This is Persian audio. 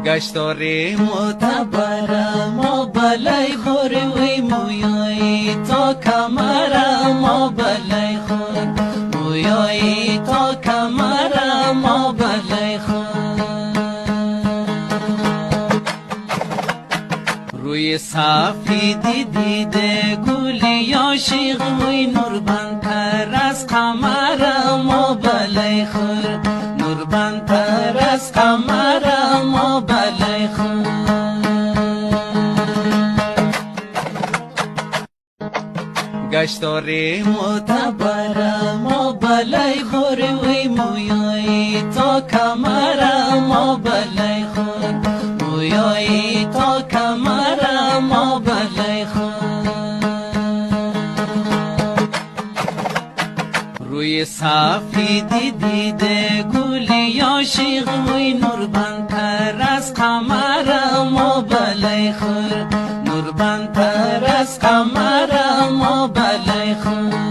گشتاری معتبرم و بلای خوری وی مویایی تا کمرم و بلای خور مویایی تا کمرم و بلای خور روی سفیدی دیده گلی عاشق وی نوربندتر از قمرم و بلای خور نوربندتر از قمرم و بلای خور گشتاری معتبرم و بلای خور وی مویایی تا کمرم و بلای خور مویایی تا کمرم و بلای خور روی سفیدی دیده گلی عاشق وی نوربندتر از قمرم و بلای خور نوربندتر از قمرم و بلای خور